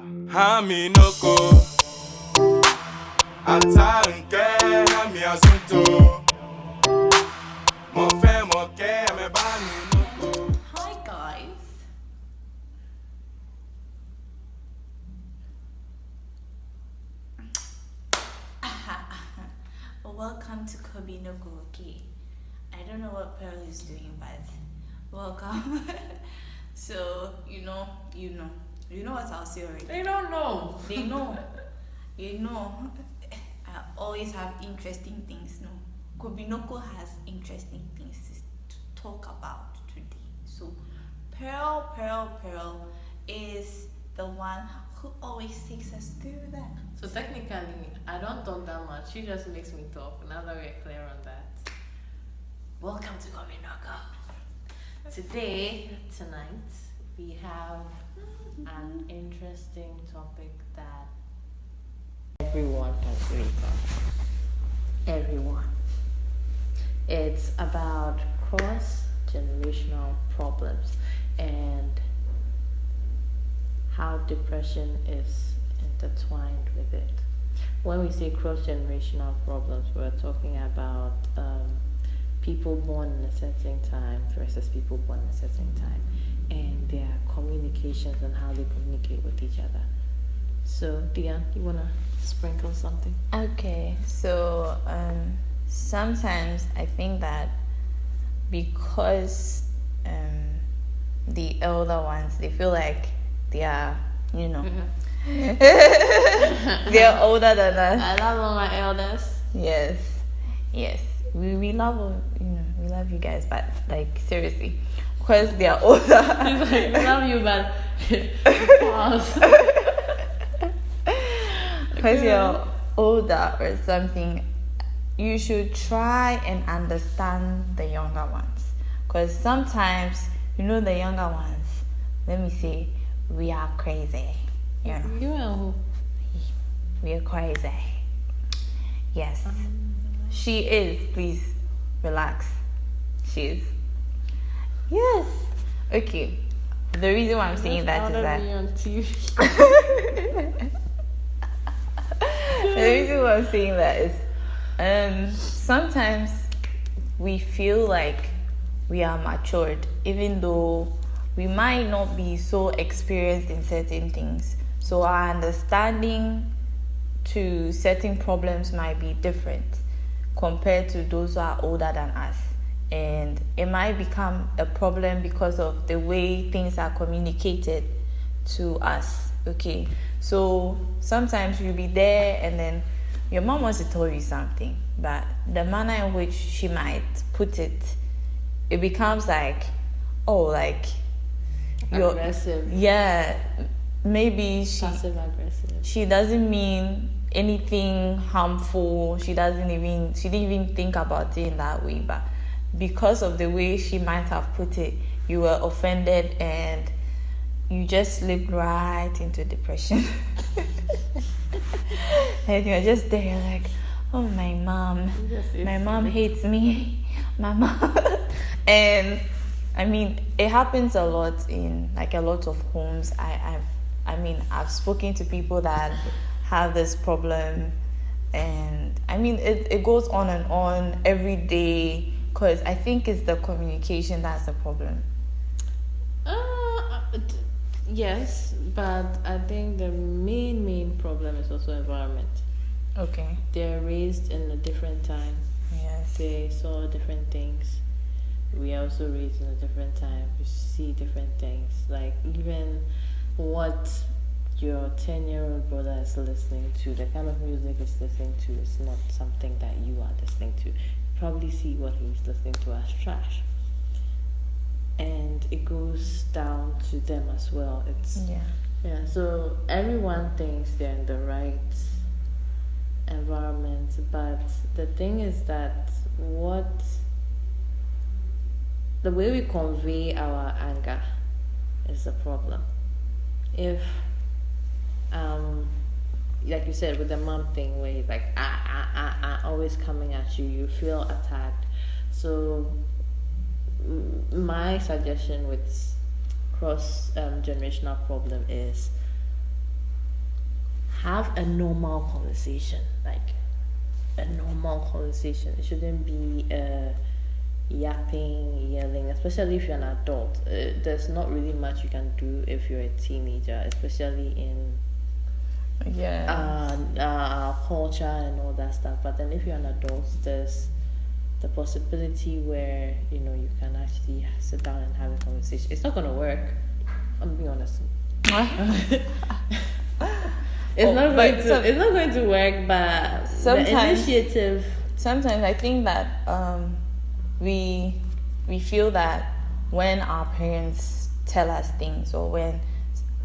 Cobinoco, atanke hami asunto, mo fe mo ke me bani noko. Hi guys. Welcome to Cobinoco. Okay, I don't know what Pearl is doing, but welcome. So you know what I'll say already. They don't know. They know. You know, I always have interesting things. No, Cobinoco has interesting things to talk about today. So, Pearl is the one who always takes us through that. So technically, I don't talk that much. She just makes me talk. Now that we're clear on that. Welcome to Cobinoco. Tonight, we have an interesting topic that everyone can relate on. Everyone. It's about cross-generational problems and how depression is intertwined with it. When we say cross-generational problems, we're talking about people born in a certain time versus people born in a certain time, and their communications and how they communicate with each other. So, Diane, you wanna sprinkle something? Okay, so sometimes I think that because the elder ones, they feel like they are, they're older than us. I love all my elders. Yes. We love we love you guys, but like seriously, because they are older. We love you, but pause. Because you're older or something, you should try and understand the younger ones. Because sometimes, the younger ones, let me say, we are crazy. You and who? We are crazy. Yes. She is. Please, relax. She is. Yes. Okay. The reason why I'm saying that is that... Me on TV. The reason why I'm saying that is sometimes we feel like we are matured, even though we might not be so experienced in certain things. So our understanding to certain problems might be different compared to those who are older than us. And it might become a problem because of the way things are communicated to us. Okay, so sometimes you'll be there and then your mom wants to tell you something, but the manner in which she might put it, it becomes like, you're aggressive. Yeah, maybe Passive aggressive. she doesn't mean anything harmful. She didn't even think about it in that way, but because of the way she might have put it, you were offended and you just slipped right into depression. And you're just there, you're like, oh, my mom hates me. My mom. And I mean, it happens a lot in like a lot of homes. I've spoken to people that have this problem, and I mean, it goes on and on every day, because I think it's the communication that's the problem. Yes, but I think the main problem is also environment. Okay. They're raised in a different time. Yes. They saw different things. We are also raised in a different time. We see different things. Like even what your 10-year-old brother is listening to, the kind of music he's listening to is not something that you are listening to. You probably see what he's listening to as trash. And it goes down to them as well. Yeah. So everyone thinks they're in the right environment, but the thing is that the way we convey our anger is the problem. If like you said with the mom thing, where he's like always coming at you, you feel attacked. So my suggestion with cross generational problem is have a normal conversation, like a normal conversation. It shouldn't be yapping, yelling, especially if you're an adult. There's not really much you can do if you're a teenager, especially in our culture and all that stuff. But then if you're an adult, there's the possibility where you can actually sit down and have a conversation. It's not gonna work. I'm being honest. It's not going to work, but sometimes, the initiative. Sometimes I think that we feel that when our parents tell us things, or when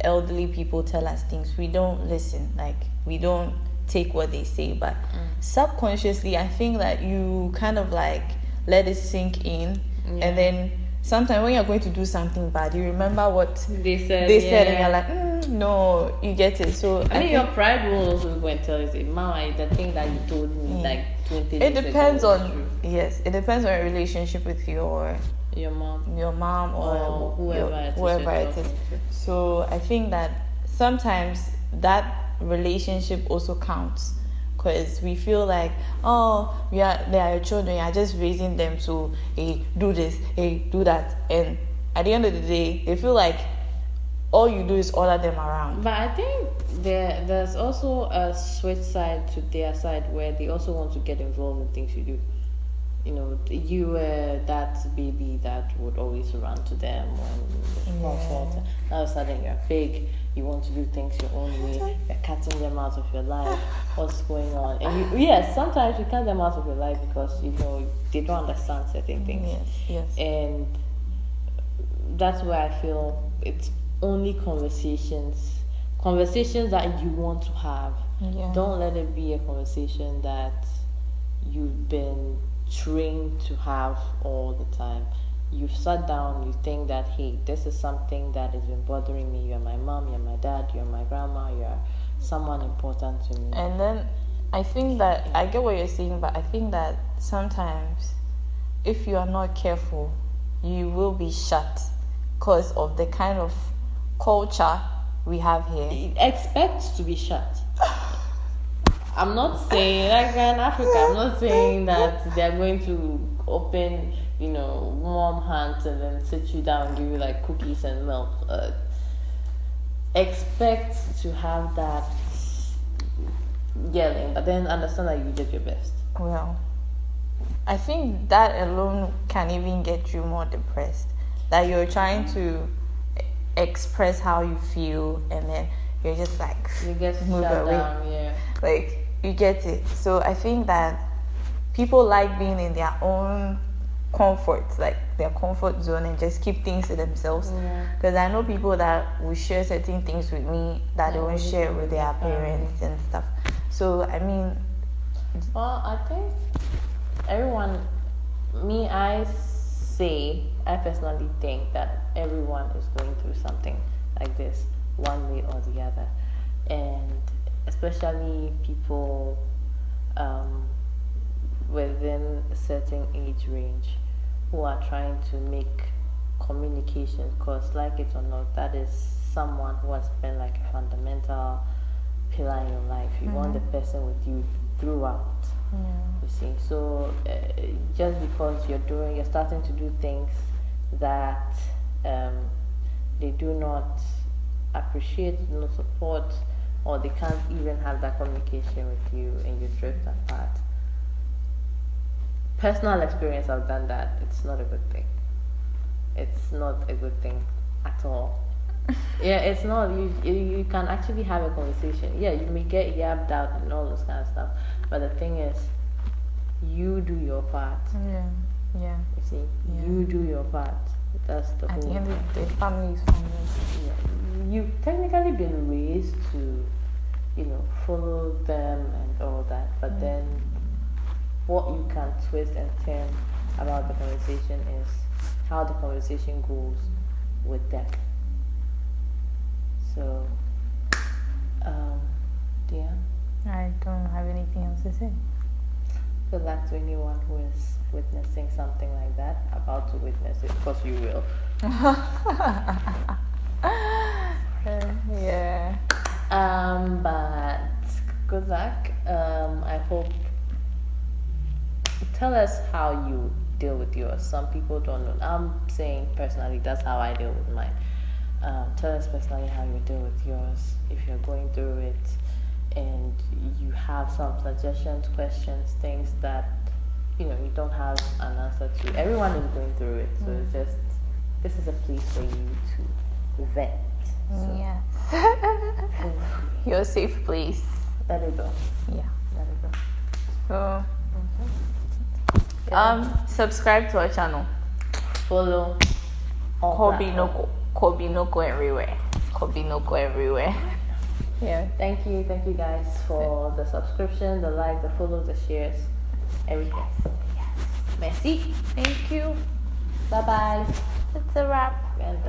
elderly people tell us things, we don't listen. Like, we don't take what they say, but subconsciously I think that you kind of like let it sink in, and then sometimes when you're going to do something bad, you remember what they said, and you're like, no, you get it. So I mean, your pride will also go and tell you, Mama, the thing that you told me like 20 days it depends ago on it depends on your relationship with your mom or whoever it is. So I think that sometimes that relationship also counts, because we feel like, they are your children, you are just raising them to do this, do that, and at the end of the day they feel like all you do is order them around. But I think there's also a switch side to their side where they also want to get involved in things you do. You were that baby that would always run to them and comfort. Now all of a sudden you're big, you want to do things your own way, you're cutting them out of your life. What's going on? And sometimes you cut them out of your life because they don't understand certain things. Yes. And that's where I feel it's only conversations that you want to have. Don't let it be a conversation that you've been trained to have all the time. You've sat down, you think that, hey, this is something that has been bothering me. You're my mom, you're my dad, you're my grandma, you're someone important to me. And then I think that I get what you're saying, but I think that sometimes if you are not careful, you will be shut because of the kind of culture we have here. Expect to be shut. I'm not saying, like in Africa, I'm not saying that they're going to open, warm hands and then sit you down and give you like cookies and milk. Expect to have that yelling, but then understand that you did your best. Well, I think that alone can even get you more depressed. That you're trying to express how you feel, and then you're just like, you get move shut away. Down, Like, you get it. So I think that people like being in their own comfort, like their comfort zone, and just keep things to themselves. Because I know people that will share certain things with me that they won't share with their parents and stuff. So I mean, well, I think I personally think that everyone is going through something like this, one way or the other, and especially people within a certain age range who are trying to make communication, because like it or not, that is someone who has been like a fundamental pillar in your life. You want the person with you throughout. You see, so just because you're starting to do things that they do not appreciate, do not support, or they can't even have that communication with you, and you drift apart. Personal experience, I've done that. It's not a good thing. It's not a good thing at all. It's not. You can actually have a conversation. You may get yapped out and all those kind of stuff, but the thing is, you do your part. You see, you do your part. That's the at whole. the end of the day, family is family. You've technically been raised to, follow them and all that, but then what you can twist and turn about the conversation is how the conversation goes with them. So, I don't have anything else to say. Good luck to anyone who is witnessing something like that, about to witness it, because you will. Yeah. But good luck. I hope. Tell us how you deal with yours. Some people don't know. I'm saying personally, that's how I deal with mine. Tell us personally how you deal with yours if you're going through it, and you have some suggestions, questions, things that you don't have an answer to. Everyone is going through it, so it's just this is a place for you to vent. So, Yes. Your safe place. let it go. Yeah. Let it go. So, subscribe to our channel. Follow. all platforms. Cobinoco everywhere. Cobinoco everywhere. Yeah, thank you guys for the subscription, the like, the follow, the shares, everything. Merci. Thank you. Bye bye. It's a wrap. And